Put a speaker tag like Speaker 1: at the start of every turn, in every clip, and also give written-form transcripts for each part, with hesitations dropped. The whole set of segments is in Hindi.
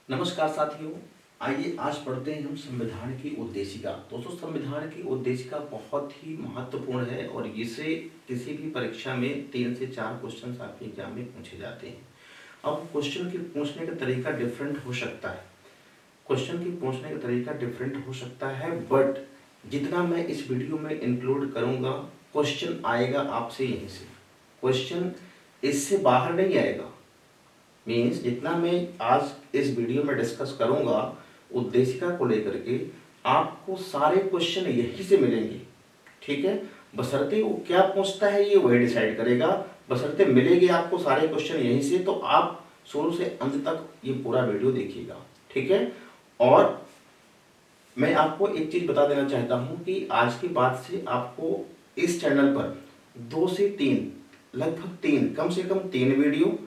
Speaker 1: नमस्कार साथियों। आइए आज पढ़ते हैं हम संविधान की उद्देशिका। दोस्तों, संविधान की उद्देशिका बहुत ही महत्वपूर्ण है और इसे किसी भी परीक्षा में 3 से 4 क्वेश्चन आपके एग्जाम में पूछे जाते हैं। अब क्वेश्चन के पूछने का तरीका डिफरेंट हो सकता है, बट जितना मैं इस वीडियो में इंक्लूड करूंगा, क्वेश्चन आएगा आपसे यहीं से। क्वेश्चन इससे बाहर नहीं आएगा। मीन्स जितना मैं आज इस वीडियो में डिस्कस करूंगा उद्देशिका को लेकर के, आपको सारे क्वेश्चन यहीं से मिलेंगे। ठीक है, बशर्ते वो क्या पूछता है ये वही डिसाइड करेगा, बशर्ते मिलेंगे आपको सारे क्वेश्चन यहीं से। तो आप शुरू से अंत तक ये पूरा वीडियो देखिएगा। ठीक है, और मैं आपको एक चीज बता देना चाहता हूं कि आज के बाद से आपको इस चैनल पर 2 से 3, लगभग 3, कम से कम 3 वीडियो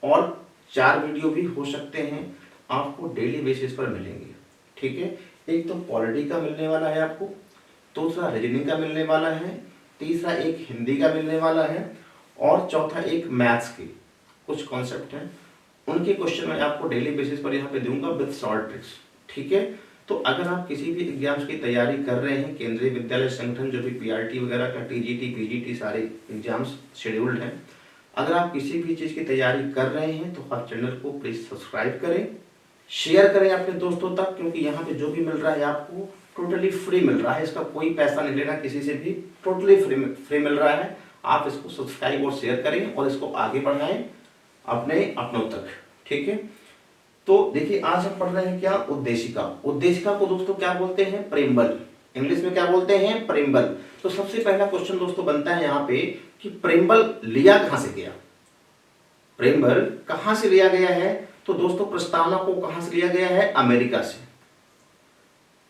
Speaker 1: और 4 वीडियो भी हो सकते हैं, आपको डेली बेसिस पर मिलेंगे। ठीक है, एक तो पॉलिटी का मिलने वाला है आपको, दूसरा रीजनिंग का मिलने वाला है, तीसरा एक हिंदी का मिलने वाला है और चौथा एक मैथ्स के कुछ कॉन्सेप्ट हैं, उनके क्वेश्चन मैं आपको डेली बेसिस पर यहाँ पे दूंगा विद शॉर्ट ट्रिक्स। ठीक है, तो अगर आप किसी भी एग्जाम्स की तैयारी कर रहे हैं, केंद्रीय विद्यालय संगठन जो भी पीआरटी वगैरह का, टीजीटी पीजीटी सारे एग्जाम्स शेड्यूल्ड हैं, अगर आप किसी भी चीज की तैयारी कर रहे हैं तो आप चैनल को प्लीज सब्सक्राइब करें, शेयर करें अपने दोस्तों तक, क्योंकि यहाँ पे जो भी मिल रहा है आपको टोटली फ्री मिल रहा है, इसका कोई पैसा नहीं लेना किसी से भी, टोटली फ्री मिल रहा है। आप इसको सब्सक्राइब और शेयर करें और इसको आगे बढ़ाएं अपनों तक। ठीक है, तो देखिए आज हम पढ़ रहे हैं क्या, उद्देशिका। उद्देशिका को दोस्तों क्या बोलते हैं, प्रेम्बल। इंग्लिश में क्या बोलते हैं, प्रेम्बल। तो सबसे पहला क्वेश्चन दोस्तों बनता है यहाँ पे कि प्रेम्बल लिया कहां से गया, प्रेम्बल कहां से लिया गया है। तो दोस्तों प्रस्तावना को कहां से लिया गया है, अमेरिका से।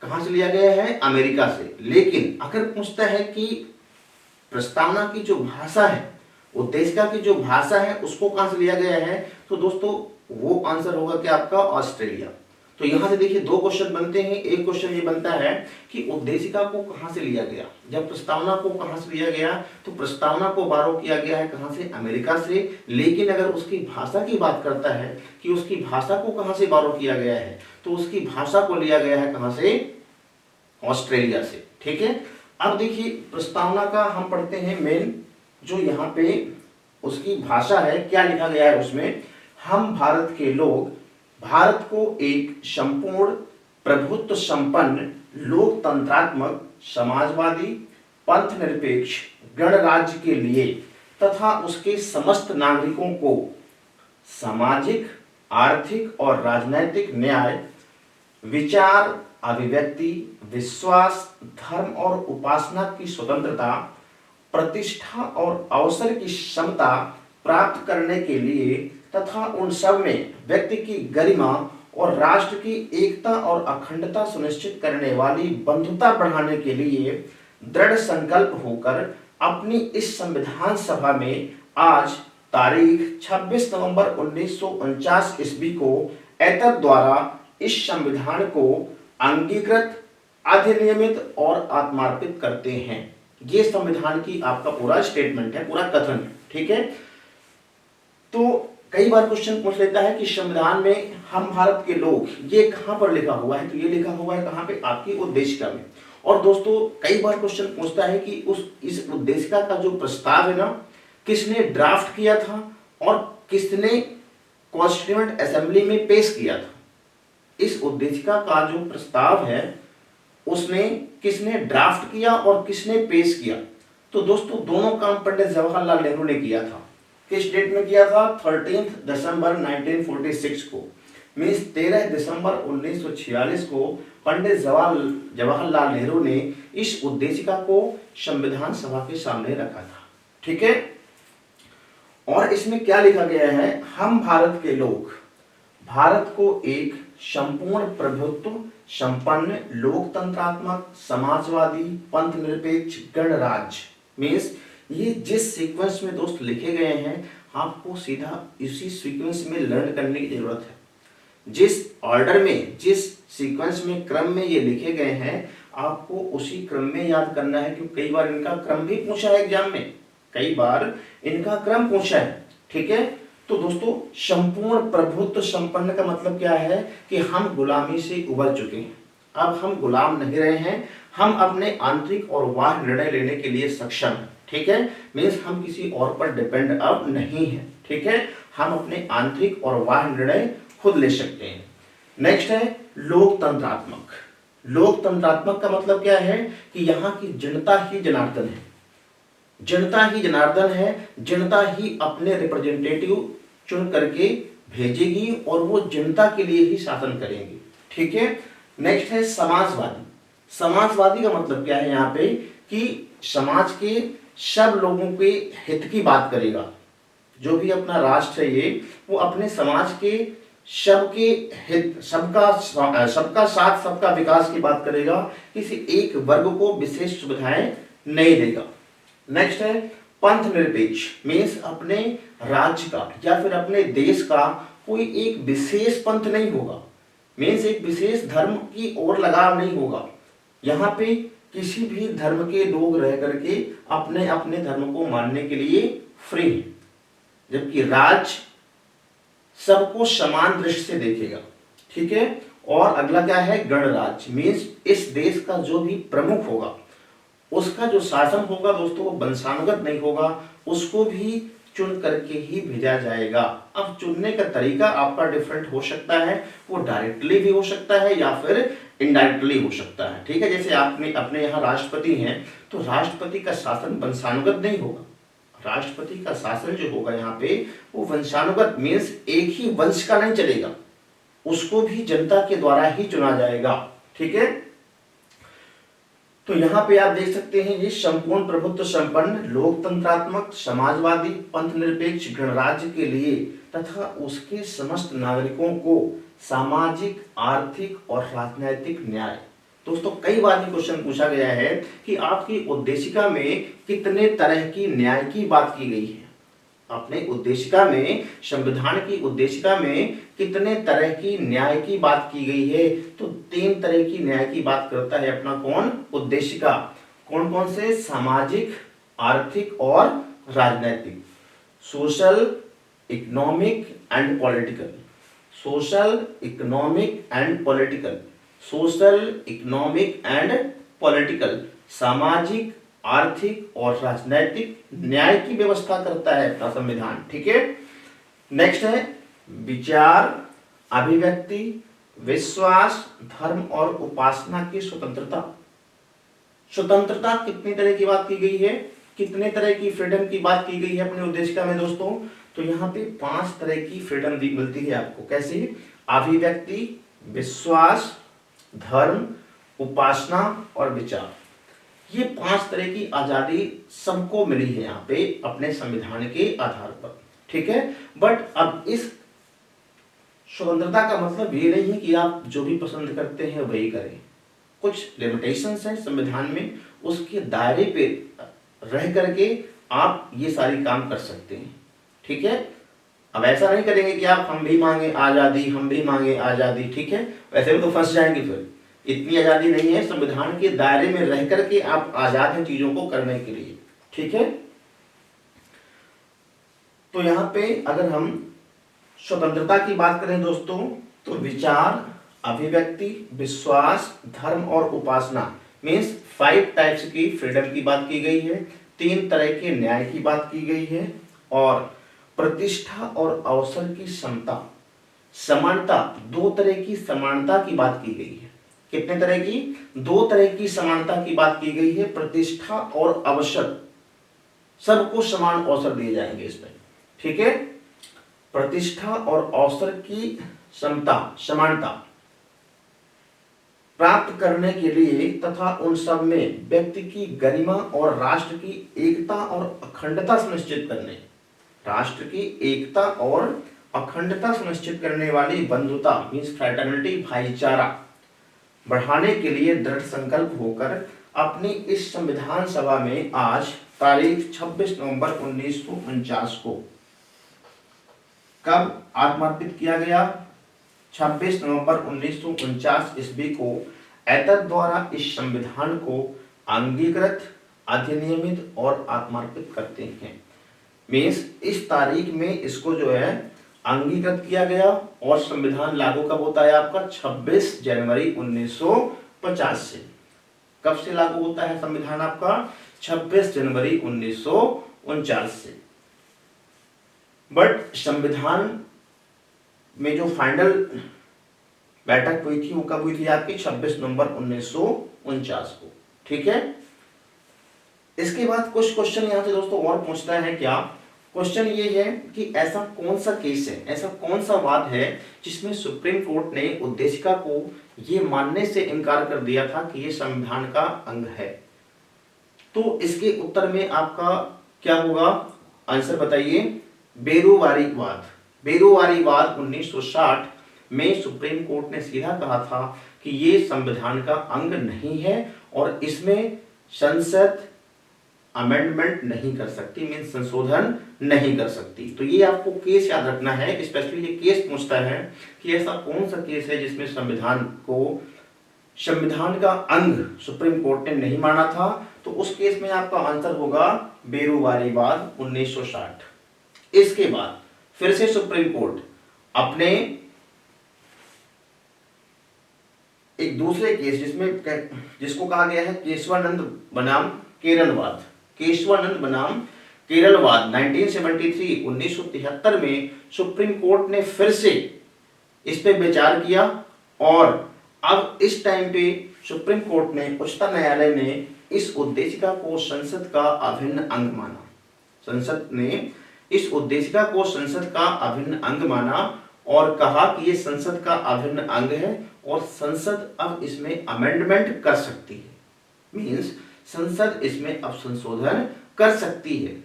Speaker 1: कहां से लिया गया है, अमेरिका से। लेकिन अगर पूछता है कि प्रस्तावना की जो भाषा है, उद्देशिका की जो भाषा है, उसको कहां से लिया गया है, तो दोस्तों वो आंसर होगा क्या आपका, ऑस्ट्रेलिया। तो यहां से देखिए 2 क्वेश्चन बनते हैं। एक क्वेश्चन ये बनता है कि उद्देशिका को कहां से लिया गया, जब प्रस्तावना को कहां से लिया गया, तो प्रस्तावना को बारो किया गया है कहां से, अमेरिका से। लेकिन अगर उसकी भाषा की बात करता है कि उसकी भाषा को कहां से बारो किया गया है, तो उसकी भाषा को लिया गया है कहां से, ऑस्ट्रेलिया से। ठीक है, अब देखिए प्रस्तावना का हम पढ़ते हैं मेन जो यहाँ पे उसकी भाषा है, क्या लिखा गया है उसमें, हम भारत के लोग भारत को एक संपूर्ण प्रभुत्व संपन्न लोकतंत्रात्मक समाजवादी पंथ निरपेक्ष गणराज्य के लिए तथा उसके समस्त नागरिकों को सामाजिक, आर्थिक और राजनैतिक न्याय, विचार, अभिव्यक्ति, विश्वास, धर्म और उपासना की स्वतंत्रता, प्रतिष्ठा और अवसर की क्षमता प्राप्त करने के लिए तथा उन सब में व्यक्ति की गरिमा और राष्ट्र की एकता और अखंडता सुनिश्चित करने वाली बंधुता बढ़ाने के लिए दृढ़ संकल्प होकर अपनी इस संविधान सभा में आज तारीख 26 नवंबर 1949 ईस्वी को एतद द्वारा इस संविधान को अंगीकृत, अधिनियमित और आत्मार्पित करते हैं। ये संविधान की आपका पूरा स्टेटमेंट है, पूरा कथन है। ठीक है, तो कई बार क्वेश्चन पूछ लेता है कि संविधान में हम भारत के लोग, ये कहां पर लिखा हुआ है, तो ये लिखा हुआ है कहां पे, आपकी उद्देशिका में। और दोस्तों कई बार क्वेश्चन पूछता है कि इस उद्देशिका का जो प्रस्ताव है ना, किसने ड्राफ्ट किया था और किसने कॉन्स्टिट्यूएंट असेंबली में पेश किया था। इस उद्देशिका का जो प्रस्ताव है उसने किसने ड्राफ्ट किया और किसने पेश किया, तो दोस्तों दोनों काम पंडित जवाहरलाल नेहरू ने किया था। किस डेट में किया था, 13 दिसंबर 1946 को। मीन्स 13 दिसंबर 1946 को पंडित जवाहरलाल नेहरू ने इस उद्देशिका को संविधान सभा के सामने रखा था। ठीक है, और इसमें क्या लिखा गया है, हम भारत के लोग भारत को एक संपूर्ण प्रभुत्व संपन्न लोकतंत्रात्मक समाजवादी पंथ निरपेक्ष गणराज्य। मीन्स ये जिस सीक्वेंस में दोस्त लिखे गए हैं, आपको सीधा इसी सीक्वेंस में लर्न करने की जरूरत है। जिस ऑर्डर में, जिस सीक्वेंस में, क्रम में ये लिखे गए हैं, आपको उसी क्रम में याद करना है, क्योंकि कई बार इनका क्रम भी पूछा है एग्जाम में, कई बार इनका क्रम पूछा है। ठीक है, तो दोस्तों संपूर्ण प्रभुत्व संपन्न का मतलब क्या है कि हम गुलामी से उबर चुके हैं, अब हम गुलाम नहीं रहे हैं, हम अपने आंतरिक और बाह्य निर्णय लेने के लिए सक्षम हैं। ठीक है, मीन्स हम किसी और पर डिपेंड अब नहीं है। ठीक है, हम अपने आंतरिक और बाह्य निर्णय खुद ले सकते हैं। नेक्स्ट है लोकतंत्रात्मक। लोकतंत्रात्मक का मतलब क्या है कि यहाँ की जनता ही जनार्दन है, जनता ही जनार्दन है, जनता ही अपने रिप्रेजेंटेटिव चुन करके भेजेगी और वो जनता के लिए ही शासन करेंगे। ठीक है, नेक्स्ट है समाजवादी। समाजवादी का मतलब क्या है यहाँ पे कि समाज के सब लोगों के हित की बात करेगा, जो भी अपना राष्ट्र है ये, वो अपने समाज के सबके हित, सबका साथ सबका विकास की बात करेगा, किसी एक वर्ग को विशेष सुविधाएं नहीं देगा। नेक्स्ट है पंथ निरपेक्ष, मीन्स अपने राज्य का या फिर अपने देश का कोई एक विशेष पंथ नहीं होगा, मीन्स एक विशेष धर्म की ओर लगाव नहीं होगा। यहाँ पे किसी भी धर्म के लोग रह करके अपने अपने धर्म को मानने के लिए फ्री है, जबकि राज्य सबको समान दृष्टि से देखेगा। ठीक है, और अगला क्या है गणराज्य, मीन्स इस देश का जो भी प्रमुख होगा उसका जो शासन होगा दोस्तों वो वंशानुगत नहीं होगा, उसको भी चुन करके ही भेजा जाएगा। अब चुनने का तरीका आपका डिफरेंट हो सकता है, वो डायरेक्टली भी हो सकता है या फिर इनडायरेक्टली हो सकता है। ठीक है, जैसे आपने अपने यहाँ राष्ट्रपति हैं तो राष्ट्रपति का शासन वंशानुगत नहीं होगा, राष्ट्रपति का शासन जो होगा यहाँ पे वो वंशानुगत मीन्स एक ही वंश का नहीं चलेगा, उसको भी जनता के द्वारा ही चुना जाएगा। ठीक है, तो यहाँ पे आप देख सकते हैं ये संपूर्ण प्रभुत्व संपन्न, लोकतंत्रात्मक, समाजवादी, पंथ निरपेक्ष गणराज्य के लिए तथा उसके समस्त नागरिकों को सामाजिक, आर्थिक और राजनैतिक न्याय। दोस्तों कई बार ये क्वेश्चन पूछा गया है कि आपकी उद्देशिका में कितने तरह की न्याय की बात की गई है, अपने उद्देशिका में, संविधान की उद्देशिका में कितने तरह की न्याय की बात की गई है, तो 3 तरह की न्याय की बात करता है अपना कौन उद्देशिका। कौन कौन से, सामाजिक, आर्थिक और राजनैतिक, social, economic and political, social, economic and political, social, economic and political, सामाजिक, आर्थिक और राजनैतिक न्याय की व्यवस्था करता है अपना संविधान। ठीक है, नेक्स्ट है विचार, अभिव्यक्ति, विश्वास, धर्म और उपासना की स्वतंत्रता। स्वतंत्रता कितनी तरह की बात की गई है, कितने तरह की फ्रीडम की बात की गई है अपने उद्देशिका में दोस्तों, तो यहाँ पे 5 तरह की फ्रीडम मिलती है आपको। कैसे, अभिव्यक्ति, विश्वास, धर्म, उपासना और विचार, ये 5 तरह की आजादी सबको मिली है यहाँ पे अपने संविधान के आधार पर। ठीक है, बट अब इस स्वतंत्रता का मतलब ये नहीं है कि आप जो भी पसंद करते हैं वही करें, कुछ लिमिटेशंस हैं संविधान में, उसके दायरे पे रह करके आप ये सारी काम कर सकते हैं। ठीक है, अब ऐसा नहीं करेंगे कि आप हम भी मांगे आजादी, हम भी मांगे आजादी। ठीक है, वैसे भी तो फंस जाएंगे, फिर इतनी आजादी नहीं है, संविधान के दायरे में रह करके आप आजाद हैं चीजों को करने के लिए। ठीक है, तो यहाँ पे अगर हम स्वतंत्रता की बात करें दोस्तों, तो विचार, अभिव्यक्ति, विश्वास, धर्म और उपासना मीन्स 5 टाइप्स की फ्रीडम की बात की गई है, 3 तरह के न्याय की बात की गई है, और प्रतिष्ठा और अवसर की समता, समानता, 2 तरह की समानता की बात की गई है। कितने तरह की, 2 तरह की समानता की बात की गई है, प्रतिष्ठा और अवसर, सबको समान अवसर दिए जाएंगे इसमें। ठीक है, प्रतिष्ठा और अवसर की समता, समानता प्राप्त करने के लिए तथा उन सब में व्यक्ति की गरिमा और राष्ट्र की एकता और अखंडता सुनिश्चित करने, राष्ट्र की एकता और अखंडता सुनिश्चित करने वाली बंधुता मीन्स फ्रेटर्निटी, भाईचारा बढ़ाने के लिए दृढ़ संकल्प होकर अपनी इस संविधान सभा में आज तारीख 26 नवंबर 1949 को कब आत्मार्पित किया गया, 26 नवंबर 1949 ईस्वी को ऐतद द्वारा इस संविधान को अंगीकृत, अधिनियमित और आत्मार्पित करते हैं। मीन्स इस तारीख में इसको जो है अंगीकृत किया गया और संविधान लागू कब होता है आपका 26 जनवरी 1950 से। कब से लागू होता है संविधान आपका 26 जनवरी 1949 से। बट संविधान में जो फाइनल बैठक हुई थी वो कब हुई थी आपकी 26 नवंबर 1949 को। ठीक है, इसके बाद कुछ क्वेश्चन यहां से दोस्तों और पूछता है। क्या क्वेश्चन ये है कि ऐसा कौन सा केस है, ऐसा कौन सा वाद है जिसमें सुप्रीम कोर्ट ने उद्देशिका को ये मानने से इनकार कर दिया था कि ये संविधान का अंग है। तो इसके उत्तर में आपका क्या होगा, आंसर बताइए। बेरोवारी वाद। बेरोवारी वाद 1960 में सुप्रीम कोर्ट ने सीधा कहा था कि ये संविधान का अंग नहीं है और इसमें संसद अमेंडमेंट नहीं कर सकती, मीन संशोधन नहीं कर सकती। तो ये आपको केस याद रखना है, स्पेशली ये केस पूछता है कि ऐसा कौन सा केस है जिसमें संविधान का अंग सुप्रीम कोर्ट ने नहीं माना था। तो उस केस में आपका आंसर होगा बेरोवारी वाद 1960। इसके बाद फिर से सुप्रीम कोर्ट अपने एक दूसरे केस जिसको कहा गया है केशवानंद बनाम केरलवाद, केशवानंद बनाम केरलवाद 1973 में सुप्रीम कोर्ट ने फिर से इस पे विचार किया और अब इस टाइम पे सुप्रीम कोर्ट ने, उच्चतम न्यायालय ने इस उद्देशिका को संसद का अभिन्न अंग माना। संसद ने इस उद्देशिका को संसद का अभिन्न अंग माना और कहा कि ये संसद का अभिन्न अंग है और संसद अब इसमें अमेंडमेंट कर सकती है, मींस संसद इसमें अब संशोधन कर सकती है।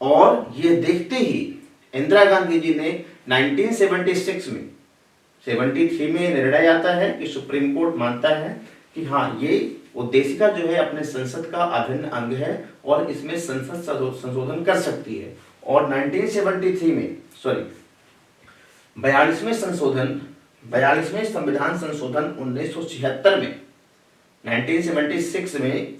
Speaker 1: और ये देखते ही इंदिरा गांधी जी ने 1976 में 73 में निर्णय आता है कि सुप्रीम कोर्ट मानता है कि हाँ ये उद्देशिका जो है अपने संसद का अभिन्न अंग है और इसमें संसद संशोधन कर सकती है। और 1973 में 42वें संविधान संशोधन 1976 में 1976 में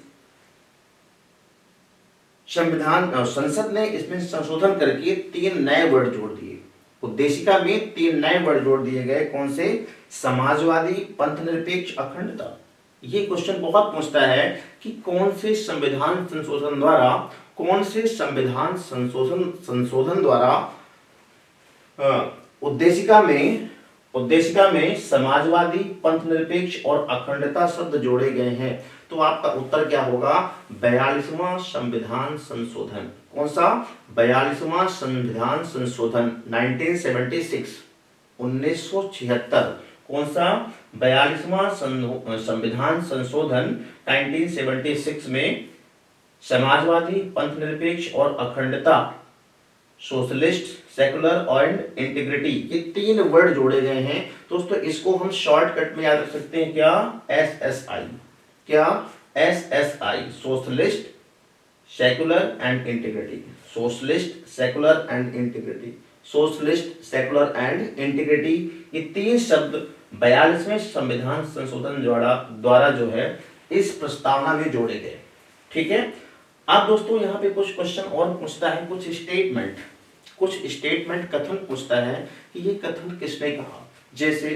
Speaker 1: संसद ने इसमें संशोधन करके 3 नए वर्ड जोड़ दिए। उद्देशिका में 3 नए वर्ड जोड़ दिए गए। कौन से? समाजवादी, पंथनिरपेक्ष, अखंडता। ये क्वेश्चन बहुत पूछता है कि कौन से संविधान संशोधन द्वारा उद्देशिका में समाजवादी, पंथनिरपेक्ष और अखंडता शब्द जोड़े गए हैं। तो आपका उत्तर क्या होगा? 42वां संविधान संशोधन। कौन सा? 42वां संविधान संशोधन 1976। कौन सा? 42वां संविधान संशोधन 1976 में समाजवादी, पंथनिरपेक्ष और अखंडता, सोशलिस्ट, सेकुलर एंड इंटीग्रिटी, ये 3 वर्ड जोड़े गए हैं। दोस्तों इसको हम शॉर्टकट में याद रख सकते हैं। क्या? SSI। क्या? SSI, socialist, secular and integrity. Socialist, secular and integrity. Socialist, secular and integrity, ये 3 शब्द 42वें संविधान संशोधन द्वारा जो है इस प्रस्तावना में जोड़े गए। ठीक है। अब दोस्तों यहाँ पे कुछ क्वेश्चन और पूछता है, कुछ स्टेटमेंट कथन पूछता है कि ये कथन किसने कहा। जैसे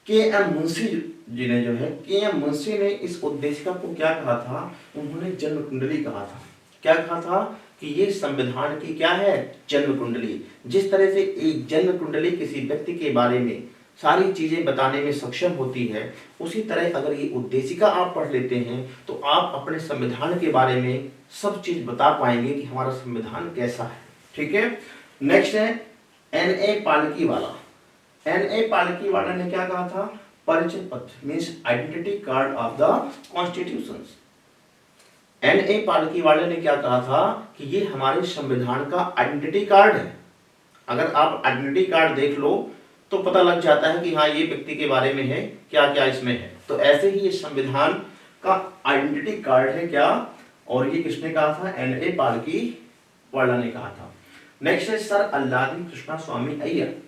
Speaker 1: के.एम. मुंशी जी ने जो है, के.एम. मुंशी ने इस उद्देशिका को क्या कहा था? उन्होंने जन्म कुंडली कहा था। क्या कहा था? कि ये संविधान की क्या है? जन्म कुंडली। जिस तरह से एक जन्म कुंडली किसी व्यक्ति के बारे में सारी चीजें बताने में सक्षम होती है, उसी तरह अगर ये उद्देशिका आप पढ़ लेते हैं तो आप अपने संविधान के बारे में सब चीज बता पाएंगे कि हमारा संविधान कैसा है। ठीक है। नेक्स्ट है N.A. पालकीवाला। N.A. पालकीवाला ने क्या कहा था? परिचय पत्र, means identity card of the constitution. N.A. Palkhivala ने क्या कहा था कि ये हमारे संविधान का आइडेंटिटी कार्ड है। अगर आप आइडेंटिटी कार्ड देख लो तो पता लग जाता है कि हाँ ये व्यक्ति के बारे में है, क्या क्या इसमें है। तो ऐसे ही ये संविधान का आइडेंटिटी कार्ड है। क्या? और ये किसने कहा था? N.A. पालकीवाला ने कहा था। नेक्स्ट है सर अल्लादी कृष्णा स्वामी अय्यर।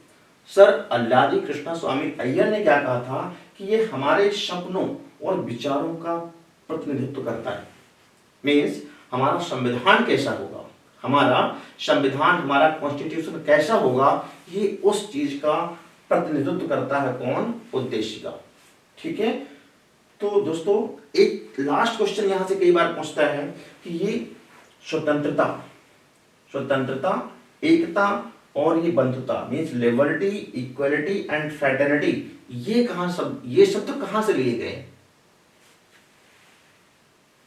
Speaker 1: सर अल्लादी कृष्णा स्वामी अय्यर ने क्या कहा था कि ये हमारे सपनों और विचारों का प्रतिनिधित्व करता है। मीन्स हमारा संविधान कैसा होगा, हमारा संविधान, हमारा कॉन्स्टिट्यूशन कैसा होगा, ये उस चीज का प्रतिनिधित्व करता है कौन, उद्देशिका। ठीक है, तो दोस्तों एक लास्ट क्वेश्चन यहां से कई बार पूछता है कि ये स्वतंत्रता, एकता और ये बंधुता means liberty, equality and fraternity, ये शब्द कहां से लिए गए?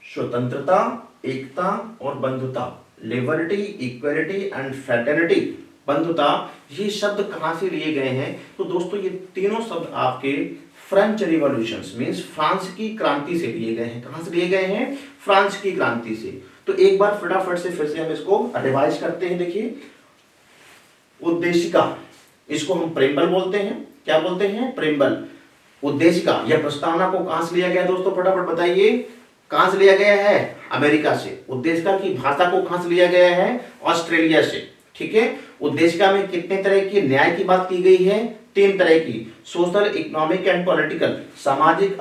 Speaker 1: स्वतंत्रता, एकता और बंधुता, लिबर्टी, इक्वलिटी एंड फ्रेटर्निटी, बंधुता, ये शब्द कहां से लिए गए हैं? तो दोस्तों ये तीनों शब्द आपके फ्रेंच रिवॉल्यूशन मीन्स फ्रांस की क्रांति से लिए गए हैं। कहां से लिए गए हैं? फ्रांस की क्रांति से। तो एक बार फटाफट से फिर से हम इसको रिवाइज करते हैं। देखिए, उद्देशिका, इसको हम प्रेम्बल बोलते हैं। क्या बोलते हैं? प्रेम्बल। उद्देशिका या प्रस्तावना को कहां से लिया गया दोस्तों, फटाफट बताइए, कहां से लिया गया है? अमेरिका से। उद्देशिका की भाषा को कहां से लिया गया है? ऑस्ट्रेलिया से। ठीक है, उद्देशिका में कितने तरह की न्याय की बात की गई है? 3 तरह की, सोशल, इकोनॉमिक एंड पॉलिटिकल, सामाजिक,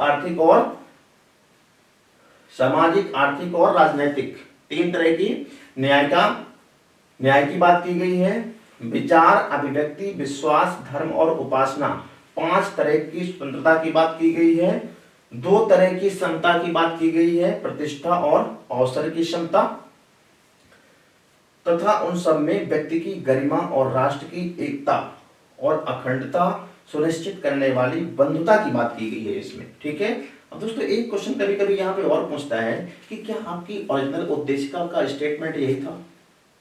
Speaker 1: आर्थिक और राजनीतिक, 3 तरह की न्याय की बात की गई है। विचार, अभिव्यक्ति, विश्वास, धर्म और उपासना, 5 तरह की स्वतंत्रता की बात की गई है। 2 तरह की समता की बात की गई है, प्रतिष्ठा और अवसर की क्षमता, तथा उन सब में व्यक्ति की गरिमा और राष्ट्र की एकता और अखंडता सुनिश्चित करने वाली बंधुता की बात की गई है इसमें। ठीक है, अब दोस्तों एक क्वेश्चन कभी कभी यहाँ पे और पूछता है कि क्या आपकी ओरिजिनल उद्देशिका का स्टेटमेंट यही था?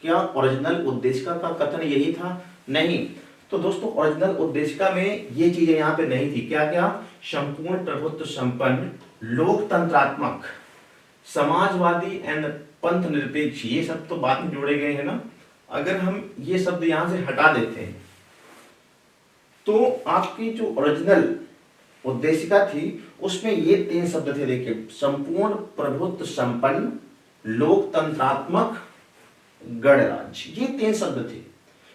Speaker 1: क्या ओरिजिनल उद्देशिका का कथन यही था? नहीं। तो दोस्तों ओरिजिनल उद्देशिका में ये चीजें यहाँ पे नहीं थी। क्या क्या? संपूर्ण प्रभुत्व संपन्न, लोकतंत्रात्मक, समाजवादी एंड पंथ निरपेक्ष, ये सब तो बाद में जोड़े गए हैं ना। अगर हम ये शब्द यहां से हटा देते हैं तो आपकी जो ओरिजिनल उद्देशिका थी उसमें ये 3 शब्द थे। देखिए, संपूर्ण प्रभुत्व संपन्न, लोकतंत्रात्मक, गणराज्य, ये 3 शब्द थे।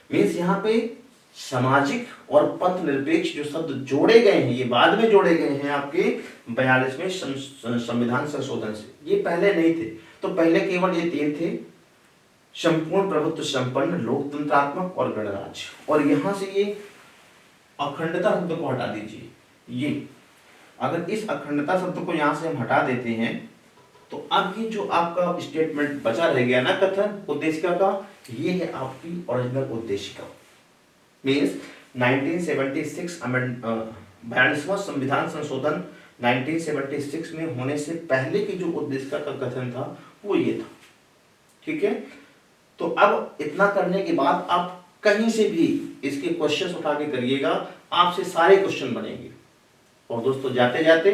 Speaker 1: मीन्स यहाँ पे सामाजिक और पंथ निरपेक्ष जो शब्द जोड़े गए हैं, ये बाद में जोड़े गए हैं आपके 42वें संविधान संशोधन से, ये पहले नहीं थे। तो पहले केवल ये 3 थे, संपूर्ण प्रभुत्व संपन्न, लोकतंत्रात्मक और गणराज्य। और यहां से ये अखंडता शब्द को हटा दीजिए। ये अगर इस अखंडता शब्द को यहां से हम हटा देते हैं तो अब ये जो आपका स्टेटमेंट बचा रह गया ना, कथन उद्देशिका का, ये है आपकी ओरिजिनल उद्देशिका। मीन्स 1976 42वां संविधान संशोधन 1976 में होने से पहले की जो उद्देशिका का कथन था वो ये था। ठीक है, तो अब इतना करने के बाद आप कहीं से भी इसके क्वेश्चंस उठा के करिएगा, आपसे सारे क्वेश्चन बनेंगे। और दोस्तों जाते जाते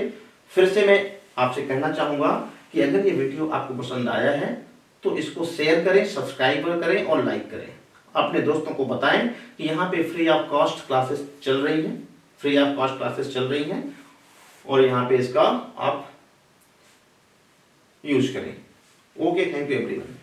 Speaker 1: फिर से मैं आपसे कहना चाहूंगा कि अगर ये वीडियो आपको पसंद आया है तो इसको शेयर करें, सब्सक्राइब करें और लाइक करें। अपने दोस्तों को बताएं कि यहाँ पे फ्री ऑफ कॉस्ट क्लासेस चल रही हैं, और यहाँ पे इसका आप यूज करें। Okay, thank you everyone.